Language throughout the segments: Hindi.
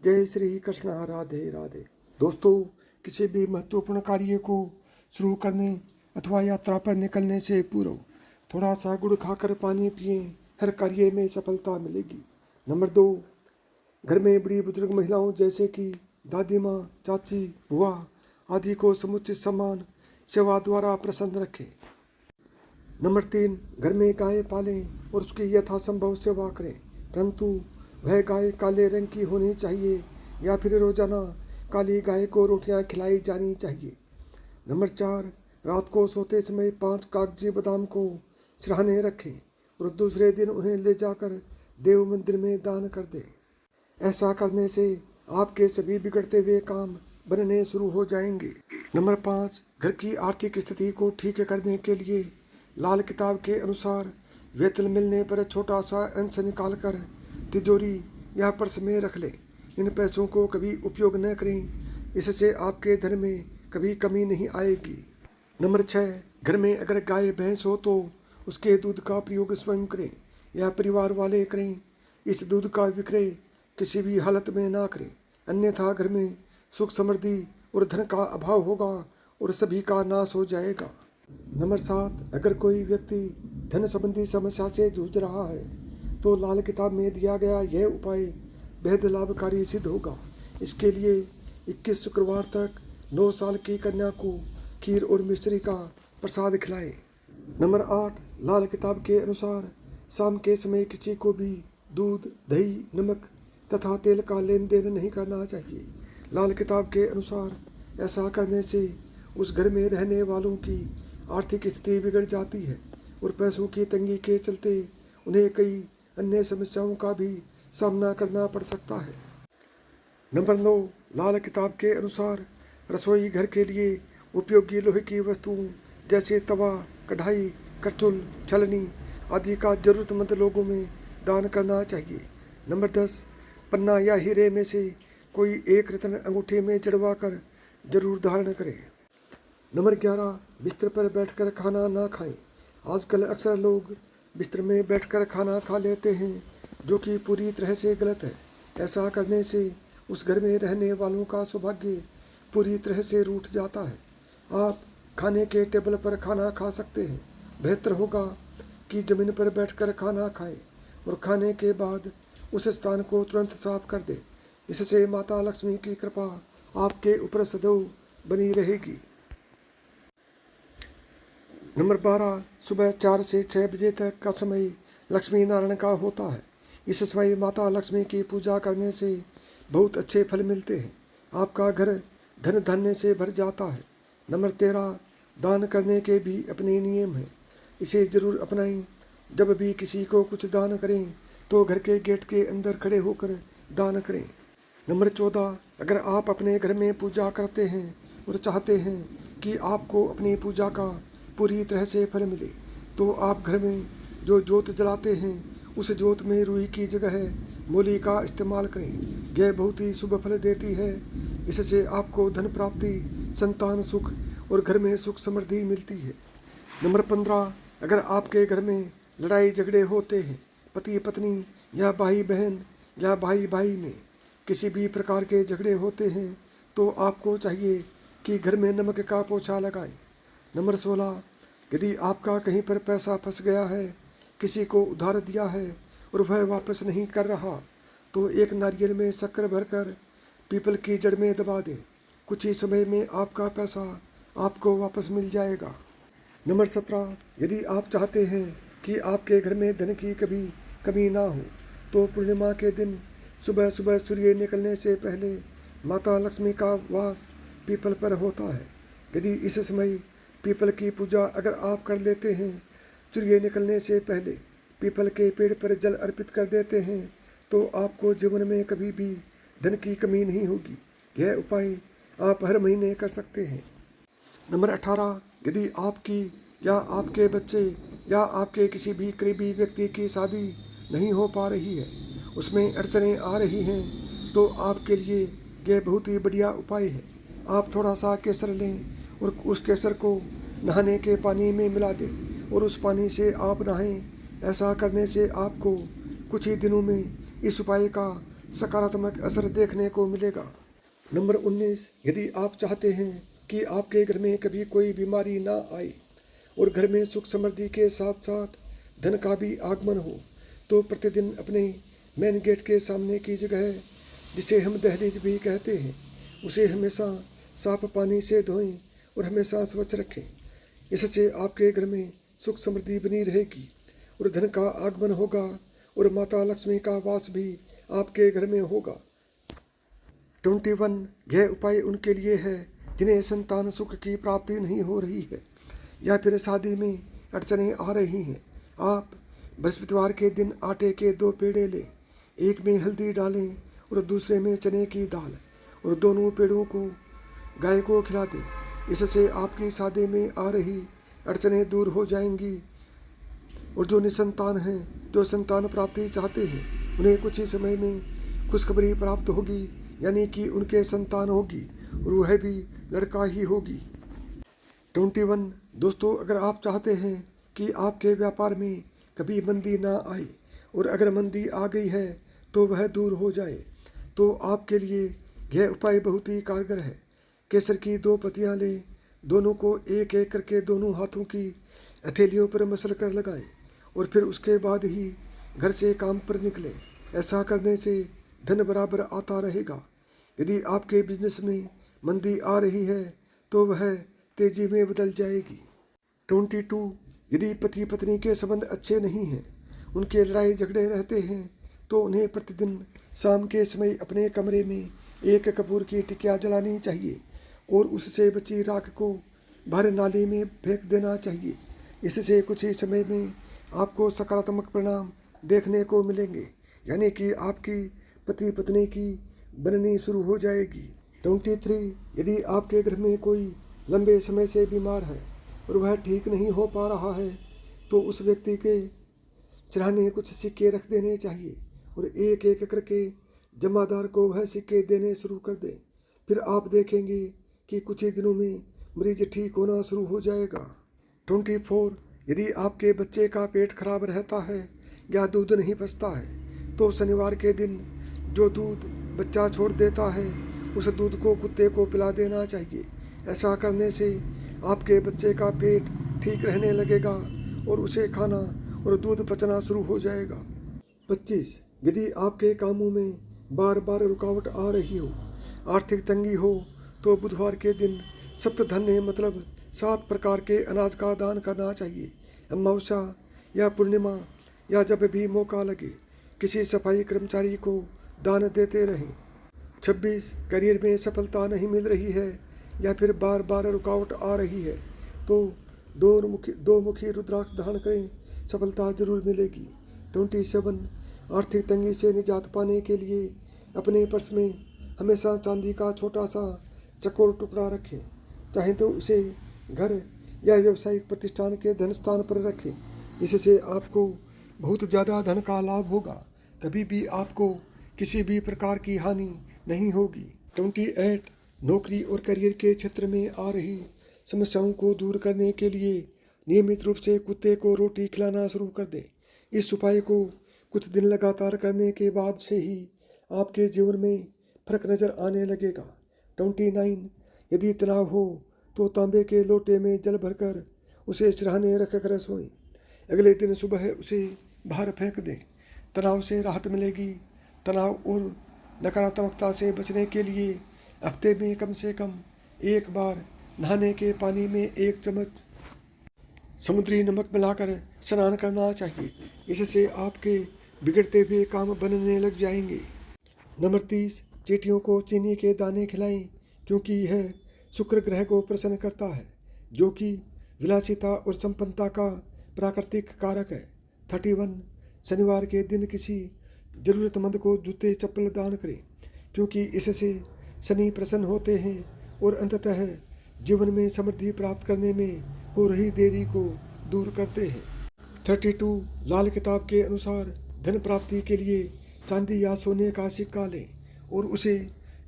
जय श्री कृष्ण, राधे राधे। दोस्तों, किसी भी महत्वपूर्ण कार्य को शुरू करने अथवा यात्रा पर निकलने से पूर्व थोड़ा सा गुड़ खाकर पानी पिए, हर कार्य में सफलता मिलेगी। नंबर 2, घर में बड़ी बुजुर्ग महिलाओं जैसे कि दादी माँ, चाची, बुआ आदि को समुचित सम्मान सेवा द्वारा प्रसन्न रखें। नंबर 3, घर में गाय पालें और उसकी यथासंभव सेवा करें, परंतु वह गाय काले रंग की होनी चाहिए या फिर रोजाना काली गाय को रोटियां खिलाई जानी चाहिए। नंबर 4, रात को सोते समय 5 कागजी बादाम को चढ़ाने रखें और दूसरे दिन उन्हें ले जाकर देव मंदिर में दान कर दें। ऐसा करने से आपके सभी बिगड़ते हुए काम बनने शुरू हो जाएंगे। नंबर 5, घर की आर्थिक स्थिति को ठीक करने के लिए लाल किताब के अनुसार वेतन मिलने पर छोटा सा अंश निकाल कर तिजोरी या पर्स में रख लें। इन पैसों को कभी उपयोग न करें, इससे आपके धन में कभी कमी नहीं आएगी। नंबर 6, घर में अगर गाय भैंस हो तो उसके दूध का प्रयोग स्वयं करें या परिवार वाले करें। इस दूध का विक्रय किसी भी हालत में ना करें, अन्यथा घर में सुख समृद्धि और धन का अभाव होगा और सभी का नाश हो जाएगा। नंबर 7, अगर कोई व्यक्ति धन संबंधी समस्या से जूझ रहा है तो लाल किताब में दिया गया यह उपाय बेहद लाभकारी सिद्ध होगा। इसके लिए 21 शुक्रवार तक 9 साल की कन्या को खीर और मिश्री का प्रसाद खिलाएं। नंबर 8, लाल किताब के अनुसार शाम के समय किसी को भी दूध, दही, नमक तथा तेल का लेन देन नहीं करना चाहिए। लाल किताब के अनुसार ऐसा करने से उस घर में रहने वालों की आर्थिक स्थिति बिगड़ जाती है और पैसों की तंगी के चलते उन्हें कई अन्य समस्याओं का भी सामना करना पड़ सकता है। नंबर 9, लाल किताब के अनुसार रसोई घर के लिए उपयोगी लोहे की वस्तुओं जैसे तवा, कढ़ाई, करछुल, छलनी आदि का जरूरतमंद लोगों में दान करना चाहिए। नंबर 10, पन्ना या हीरे में से कोई एक रत्न अंगूठे में जड़वा कर जरूर धारण करें। नंबर 11, बिस्तर पर बैठकर खाना ना खाएं। आजकल अक्सर लोग बिस्तर में बैठकर खाना खा लेते हैं, जो कि पूरी तरह से गलत है। ऐसा करने से उस घर में रहने वालों का सौभाग्य पूरी तरह से रूठ जाता है। आप खाने के टेबल पर खाना खा सकते हैं। बेहतर होगा कि ज़मीन पर बैठकर खाना खाएं और खाने के बाद उस स्थान को तुरंत साफ कर दें। इससे माता लक्ष्मी की कृपा आपके ऊपर सदैव बनी रहेगी। नंबर 12, सुबह 4 से 6 बजे तक का समय लक्ष्मी नारायण का होता है। इस समय माता लक्ष्मी की पूजा करने से बहुत अच्छे फल मिलते हैं। आपका घर धन धान्य से भर जाता है। नंबर 13, दान करने के भी अपने नियम हैं, इसे जरूर अपनाएं। जब भी किसी को कुछ दान करें तो घर के गेट के अंदर खड़े होकर दान करें। नंबर 14, अगर आप अपने घर में पूजा करते हैं और चाहते हैं कि आपको अपनी पूजा का पूरी तरह से फल मिले तो आप घर में जो जोत जलाते हैं उस जोत में रूई की जगह मूली का इस्तेमाल करें। यह बहुत ही शुभ फल देती है। इससे आपको धन प्राप्ति, संतान सुख और घर में सुख समृद्धि मिलती है। नंबर 15, अगर आपके घर में लड़ाई झगड़े होते हैं, पति पत्नी या भाई बहन या भाई भाई में किसी भी प्रकार के झगड़े होते हैं तो आपको चाहिए कि घर में नमक का पोछा लगाएं। नंबर 16, यदि आपका कहीं पर पैसा फंस गया है, किसी को उधार दिया है और वह वापस नहीं कर रहा, तो एक नारियल में शक्कर भरकर पीपल की जड़ में दबा दें। कुछ ही समय में आपका पैसा आपको वापस मिल जाएगा। नंबर 17, यदि आप चाहते हैं कि आपके घर में धन की कभी कमी ना हो तो पूर्णिमा के दिन सुबह सुबह सूर्य निकलने से पहले माता लक्ष्मी का वास पीपल पर होता है। यदि इस समय पीपल की पूजा अगर आप कर लेते हैं, सूर्य निकलने से पहले पीपल के पेड़ पर जल अर्पित कर देते हैं, तो आपको जीवन में कभी भी धन की कमी नहीं होगी। यह उपाय आप हर महीने कर सकते हैं। नंबर 18, यदि आपकी या आपके बच्चे या आपके किसी भी करीबी व्यक्ति की शादी नहीं हो पा रही है, उसमें अड़चनें आ रही हैं, तो आपके लिए यह बहुत ही बढ़िया उपाय है। आप थोड़ा सा केसर लें और उस केसर को नहाने के पानी में मिला दें और उस पानी से आप नहाएं। ऐसा करने से आपको कुछ ही दिनों में इस उपाय का सकारात्मक असर देखने को मिलेगा। नंबर 19, यदि आप चाहते हैं कि आपके घर में कभी कोई बीमारी ना आए और घर में सुख समृद्धि के साथ साथ धन का भी आगमन हो, तो प्रतिदिन अपने मेन गेट के सामने की जगह, जिसे हम दहलीज भी कहते हैं, उसे हमेशा साफ पानी से धोएं और हमेशा स्वच्छ रखें। इससे आपके घर में सुख समृद्धि बनी रहेगी और धन का आगमन होगा और माता लक्ष्मी का वास भी आपके घर में होगा। 21, यह उपाय उनके लिए है जिन्हें संतान सुख की प्राप्ति नहीं हो रही है या फिर शादी में अड़चनें आ रही हैं। आप बृहस्पतिवार के दिन आटे के 2 पेड़े लें, एक में हल्दी डालें और दूसरे में चने की दाल, और दोनों पेड़ों को गाय को खिला दें। इससे आपकी शादी में आ रही अड़चनें दूर हो जाएंगी और जो निसंतान हैं, जो संतान प्राप्ति चाहते हैं, उन्हें कुछ ही समय में खुशखबरी प्राप्त होगी, यानी कि उनके संतान होगी और वह भी लड़का ही होगी। 21, दोस्तों, अगर आप चाहते हैं कि आपके व्यापार में कभी मंदी ना आए और अगर मंदी आ गई है तो वह दूर हो जाए, तो आपके लिए यह उपाय बहुत ही कारगर है। केसर की 2 पत्तियां लें, दोनों को एक एक करके दोनों हाथों की हथेलियों पर मसल कर लगाएं और फिर उसके बाद ही घर से काम पर निकलें। ऐसा करने से धन बराबर आता रहेगा। यदि आपके बिजनेस में मंदी आ रही है तो वह तेजी में बदल जाएगी। 22, यदि पति पत्नी के संबंध अच्छे नहीं हैं, उनके लड़ाई झगड़े रहते हैं, तो उन्हें प्रतिदिन शाम के समय अपने कमरे में एक कपूर की टिकिया जलानी चाहिए और उससे बची राख को बाहर नाली में फेंक देना चाहिए। इससे कुछ ही समय में आपको सकारात्मक परिणाम देखने को मिलेंगे, यानी कि आपकी पति पत्नी की बननी शुरू हो जाएगी। 23, यदि आपके घर में कोई लंबे समय से बीमार है और वह ठीक नहीं हो पा रहा है, तो उस व्यक्ति के चढ़ाने कुछ सिक्के रख देने चाहिए और एक एक करके जमादार को वह सिक्के देने शुरू कर दें। फिर आप देखेंगे कि कुछ ही दिनों में मरीज ठीक होना शुरू हो जाएगा। 24, यदि आपके बच्चे का पेट खराब रहता है या दूध नहीं पचता है, तो शनिवार के दिन जो दूध बच्चा छोड़ देता है उस दूध को कुत्ते को पिला देना चाहिए। ऐसा करने से आपके बच्चे का पेट ठीक रहने लगेगा और उसे खाना और दूध पचना शुरू हो जाएगा। 25, यदि आपके कामों में बार बार रुकावट आ रही हो, आर्थिक तंगी हो, तो बुधवार के दिन सप्तधन्य मतलब 7 प्रकार के अनाज का दान करना चाहिए। अमावस्या या पूर्णिमा या जब भी मौका लगे किसी सफाई कर्मचारी को दान देते रहें। 26, करियर में सफलता नहीं मिल रही है या फिर बार बार रुकावट आ रही है, तो 2 मुखी रुद्राक्ष धारण करें, सफलता जरूर मिलेगी। 27, आर्थिक तंगी से निजात पाने के लिए अपने पर्स में हमेशा चांदी का छोटा सा चकोर टुकड़ा रखें, चाहे तो उसे घर या व्यावसायिक प्रतिष्ठान के धन स्थान पर रखें। इससे आपको बहुत ज़्यादा धन का लाभ होगा, कभी भी आपको किसी भी प्रकार की हानि नहीं होगी। 28, नौकरी और करियर के क्षेत्र में आ रही समस्याओं को दूर करने के लिए नियमित रूप से कुत्ते को रोटी खिलाना शुरू कर दें। इस उपाय को कुछ दिन लगातार करने के बाद से ही आपके जीवन में फर्क नज़र आने लगेगा। 29, यदि तनाव हो तो तांबे के लोटे में जल भरकर उसे सिरहाने रख कर सोएं। अगले दिन सुबह उसे बाहर फेंक दें। तनाव से राहत मिलेगी। तनाव और नकारात्मकता से बचने के लिए हफ्ते में कम से कम 1 बार नहाने के पानी में 1 चम्मच समुद्री नमक मिलाकर स्नान करना चाहिए। इससे आपके बिगड़ते हुए काम बनने लग जाएंगे। नंबर 30, चींटियों को चीनी के दाने खिलाएं, क्योंकि यह शुक्र ग्रह को प्रसन्न करता है, जो कि विलासिता और संपन्नता का प्राकृतिक कारक है। 31, शनिवार के दिन किसी जरूरतमंद को जूते चप्पल दान करें, क्योंकि इससे शनि प्रसन्न होते हैं और अंततः जीवन में समृद्धि प्राप्त करने में हो रही देरी को दूर करते हैं। 32, लाल किताब के अनुसार धन प्राप्ति के लिए चांदी या सोने का सिक्का लें और उसे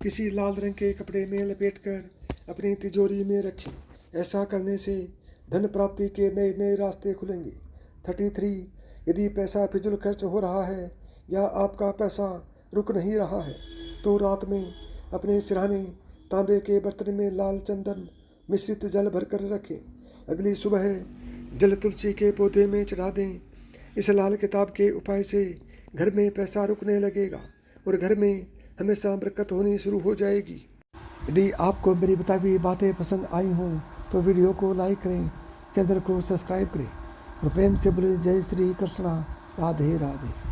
किसी लाल रंग के कपड़े में लपेटकर अपनी तिजोरी में रखें। ऐसा करने से धन प्राप्ति के नए नए रास्ते खुलेंगे। 33, यदि पैसा फिजूल खर्च हो रहा है या आपका पैसा रुक नहीं रहा है तो रात में अपने सिरहाने तांबे के बर्तन में लाल चंदन मिश्रित जल भरकर रखें। अगली सुबह जल तुलसी के पौधे में चढ़ा दें। इस लाल किताब के उपाय से घर में पैसा रुकने लगेगा और घर में हमेशा बरकत होनी शुरू हो जाएगी। यदि आपको मेरी बताई हुई बातें पसंद आई हों तो वीडियो को लाइक करें, चैनल को सब्सक्राइब करें और प्रेम से बोले जय श्री कृष्णा, राधे राधे।